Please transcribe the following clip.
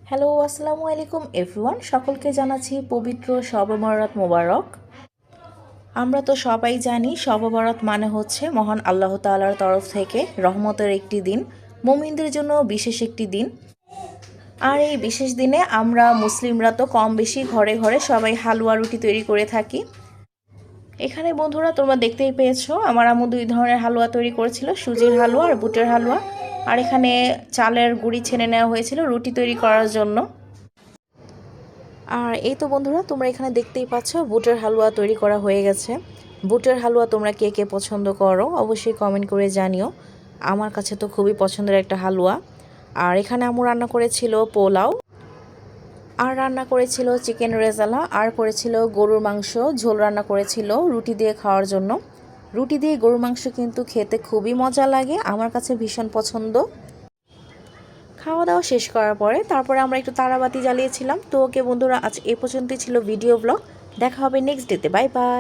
Hello, আসসালামু আলাইকুম everyone. সকলকে জানাচ্ছি পবিত্র শবে বরাত মোবারক। আমরা তো সবাই জানি শবে বরাত মানে হচ্ছে মহান আল্লাহ তাআলার তরফ থেকে রহমতের একটি দিন, মুমিনদের জন্য বিশেষ একটি দিন। আর এই বিশেষ দিনে আমরা মুসলিমরা তো কম বেশি ঘরে ঘরে সবাই হালুয়া রুটি তৈরি করে থাকি। এখানে বন্ধুরা তোমরা দেখতেই পেয়েছো, আমার আম্মু দুই ধরনের হালুয়া তৈরি করেছিল, সুজির হালুয়া আর বুটের হালুয়া। আর এখানে চালের গুঁড়ি ছেনে নেওয়া হয়েছিল রুটি তৈরি করার জন্য। আর এই তো বন্ধুরা, তোমরা এখানে দেখতেই পাচ্ছ বুটের হালুয়া তৈরি করা হয়ে গেছে। বুটের হালুয়া তোমরা কে কে পছন্দ করো অবশ্যই কমেন্ট করে জানিও। আমার কাছে তো খুবই পছন্দের একটা হালুয়া। আর এখানে আম্মু রান্না করেছিল পোলাও, আর রান্না করেছিল চিকেন রেজালা, আর করেছিল গরুর মাংস ঝোল রান্না করেছিল রুটি দিয়ে খাওয়ার জন্য। রুটি দিয়ে গরুর মাংস কিন্তু খেতে খুবই মজা লাগে, আমার কাছে ভীষণ পছন্দ। খাওয়া দাওয়া শেষ করার পরে তারপরে আমরা একটু তারাবাতি জ্বালিয়েছিলাম। তো ওকে বন্ধুরা, আজ এ পর্যন্তই ছিল ভিডিও ব্লগ। দেখা হবে নেক্সট ডেতে। Bye bye.